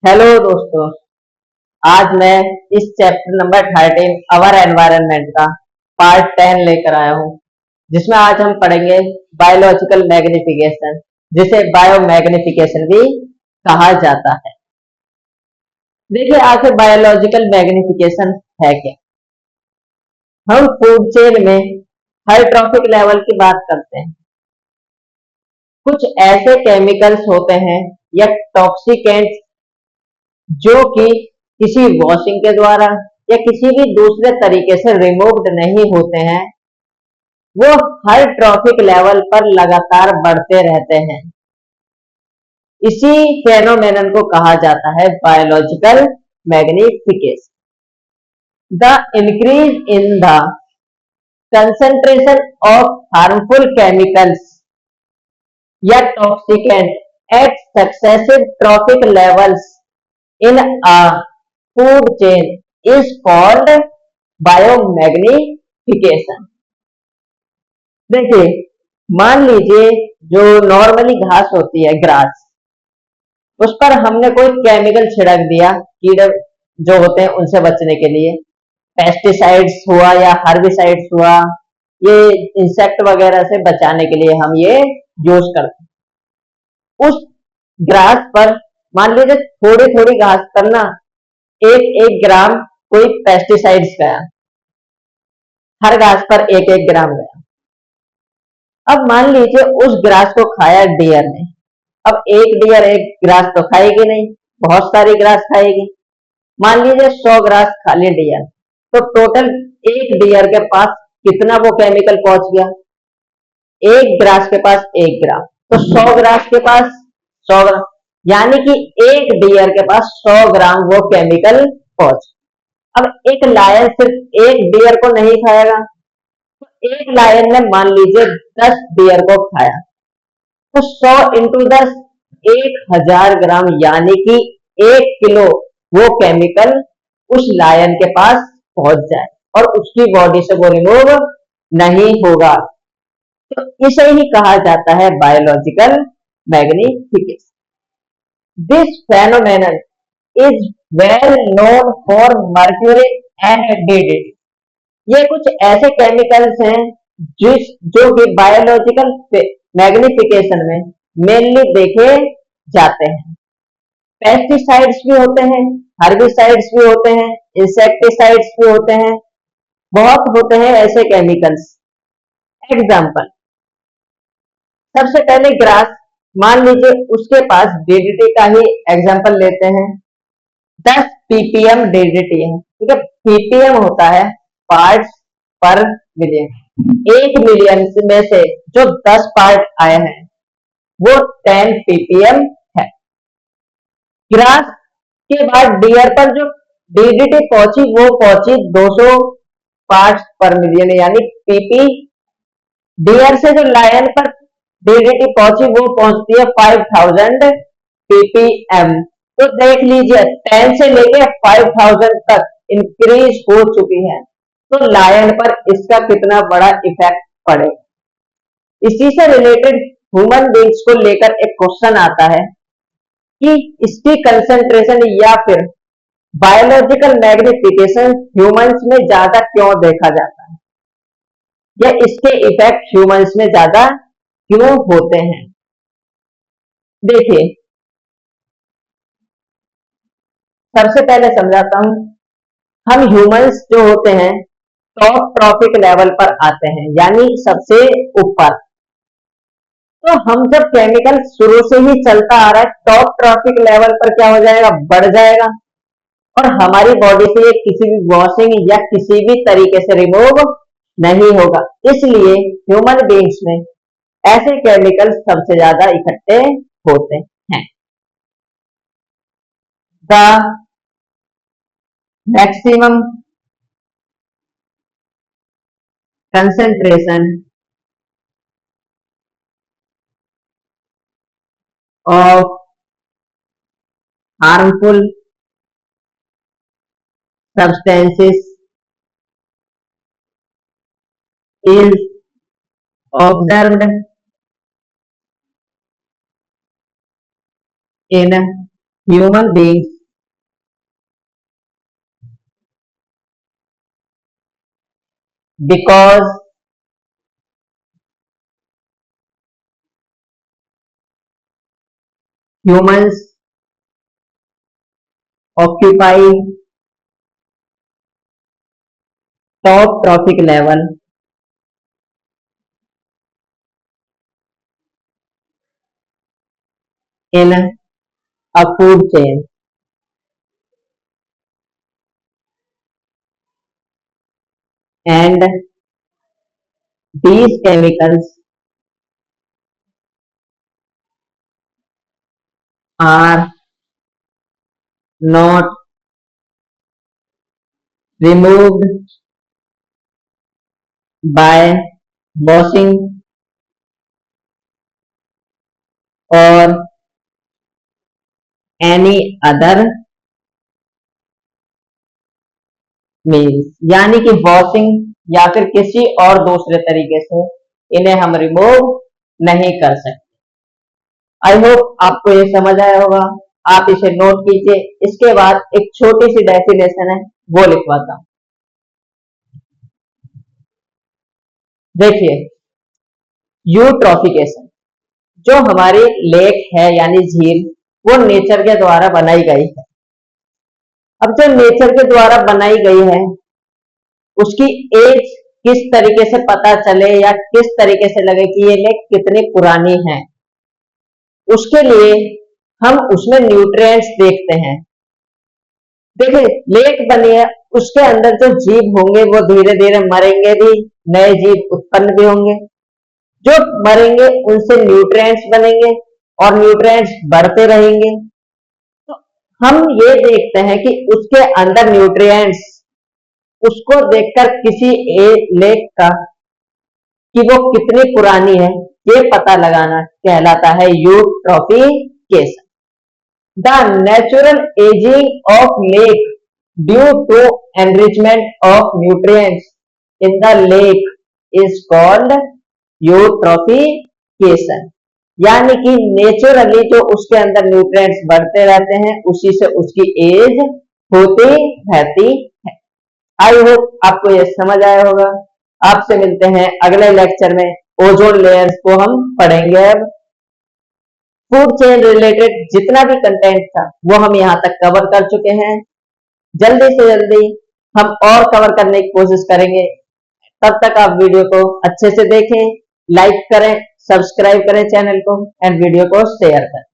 Hello दोस्तों। आज मैं इस चैप्टर नंबर 13 अवर एनवायरनमेंट का पार्ट 10 लेकर आया हूँ, जिसमें आज हम पढ़ेंगे बायोलॉजिकल मैग्निफिकेशन, जिसे बायोमैग्निफिकेशन भी कहा जाता है। देखिए, आखिर बायोलॉजिकल मैग्निफिकेशन है क्या। हम फूड चेन में हर ट्रॉफिक लेवल की बात करते हैं। कुछ ऐसे केमिकल्स होते हैं या टॉक्सिकेंट्स जो कि किसी वॉशिंग के द्वारा या किसी भी दूसरे तरीके से रिमूव्ड नहीं होते हैं, वो हर ट्रॉफिक लेवल पर लगातार बढ़ते रहते हैं। इसी फेनोमेनन को कहा जाता है biological magnification. The increase in the concentration of harmful chemicals या toxicant at successive trophic levels in a food chain is called biomagnification। देखिए, मान लीजिए जो नॉर्मली घास होती है, ग्रास, उस पर हमने कोई केमिकल छिड़क दिया कीड़े जो होते हैं उनसे बचने के लिए। पेस्टिसाइड्स हुआ या हर्बिसाइड्स हुआ, ये इंसेक्ट वगैरह से बचाने के लिए हम ये यूज करते हैं। उस ग्रास पर मान लीजिए थोड़ी थोड़ी घास पर ना एक एक ग्राम कोई पेस्टिसाइड्स गया, हर घास पर एक एक ग्राम गया। अब मान लीजिए उस ग्रास को खाया डियर ने। अब एक डियर एक ग्रास तो खाएगी नहीं, बहुत सारी ग्रास खाएगी। मान लीजिए 100 ग्रास खा ली डियर, तो टोटल एक डियर के पास कितना वो केमिकल पहुंच गया? एक ग्रास के पास 1 ग्राम, तो 100 ग्रास के पास 100 ग्राम, यानी कि एक डियर के पास 100 ग्राम वो केमिकल पहुंच। अब एक लायन सिर्फ एक डियर को नहीं खाएगा, तो एक लायन ने मान लीजिए 10 डियर को खाया, तो 100 इंटू 10 1000 ग्राम, यानी कि 1 किलो वो केमिकल उस लायन के पास पहुंच जाए और उसकी बॉडी से वो रिमूव नहीं होगा। तो इसे ही कहा जाता है biological magnification. This phenomenon is well known for mercury and DDT। ये कुछ ऐसे केमिकल्स हैं जो कि बायोलॉजिकल मैग्निफिकेशन में मेनली देखे जाते हैं। पेस्टिसाइड्स भी होते हैं, हर्बिसाइड्स भी होते हैं, इंसेक्टिसाइड्स भी होते हैं, बहुत होते हैं ऐसे केमिकल्स। एग्जाम्पल, सबसे पहले ग्रास, मान लीजिए उसके पास डीडीटी का ही एग्जाम्पल लेते हैं। 10 ppm डीडीटी है, ठीक है। ppm होता है पार्ट्स पर मिलियन। 1 मिलियन में से जो 10 पार्ट आए हैं वो 10 ppm है। ग्रास के बाद डियर पर जो डीडीटी पहुंची वो पहुंची 200 पार्ट्स पर मिलियन, यानी pp। डियर से जो लायन पर डीडीटी पहुंची वो पहुंचती है 5000 ppm। तो देख लीजिए 10 से लेके 5000 तक इंक्रीज हो चुकी है, तो लायन पर इसका कितना बड़ा इफेक्ट पड़े। इसी से रिलेटेड ह्यूमन बींग्स को लेकर एक क्वेश्चन आता है कि इसकी कंसंट्रेशन या फिर बायोलॉजिकल मैग्निफिकेशन ह्यूमंस में ज्यादा क्यों देखा जाता है, या इसके इफेक्ट ह्यूमंस में ज्यादा क्यों होते हैं। देखिए, सबसे पहले समझाता हूं। हम ह्यूमंस जो होते हैं टॉप ट्रॉफिक लेवल पर आते हैं, यानी सबसे ऊपर। तो हम जब केमिकल शुरू से ही चलता आ रहा है, टॉप ट्रॉफिक लेवल पर क्या हो जाएगा? बढ़ जाएगा, और हमारी बॉडी से ये किसी भी वॉशिंग या किसी भी तरीके से रिमूव नहीं होगा। इसलिए ह्यूमन बींग्स में ऐसे केमिकल्स सबसे ज्यादा इकट्ठे होते हैं। The maximum concentration of harmful substances is observed in human beings because humans occupy top trophic level in a food chain, and these chemicals are not removed by washing or any other means, यानी कि washing या फिर किसी और दूसरे तरीके से इन्हें हम रिमूव नहीं कर सकते। आई होप आपको ये समझ आया होगा, आप इसे नोट कीजिए। इसके बाद एक छोटी सी डेफिनेशन है वो लिखवाता हूं। देखिए, यूट्रॉफिकेशन जो हमारी लेक है यानी झील, वो नेचर के द्वारा बनाई गई है। अब जो नेचर के द्वारा बनाई गई है उसकी एज किस तरीके से पता चले या किस तरीके से लगे कि ये लेक कितनी पुरानी है, उसके लिए हम उसमें न्यूट्रिएंट्स देखते हैं। देखिए, लेक बनी है, उसके अंदर जो जीव होंगे वो धीरे धीरे मरेंगे भी, नए जीव उत्पन्न भी होंगे। जो मरेंगे उनसे न्यूट्रिएंट्स बनेंगे और न्यूट्रिएंट्स बढ़ते रहेंगे। हम ये देखते हैं कि उसके अंदर न्यूट्रिएंट्स, उसको देखकर किसी लेक का कि वो कितनी पुरानी है ये पता लगाना कहलाता है eutrophication. The natural ageing of lake due to enrichment of nutrients in the lake is called eutrophication. यानी कि नेचुरली जो उसके अंदर न्यूट्रिएंट्स बढ़ते रहते हैं उसी से उसकी एज होती रहती है। आई होप आपको ये समझ आया होगा। आपसे मिलते हैं अगले लेक्चर में। ओजोन लेयर्स को हम पढ़ेंगे। अब फूड चेन रिलेटेड जितना भी कंटेंट था वो हम यहाँ तक कवर कर चुके हैं। जल्दी से जल्दी हम और कवर करने की कोशिश करेंगे। तब तक आप वीडियो को अच्छे से देखें, लाइक करें, सब्सक्राइब करें चैनल को एंड वीडियो को शेयर करें।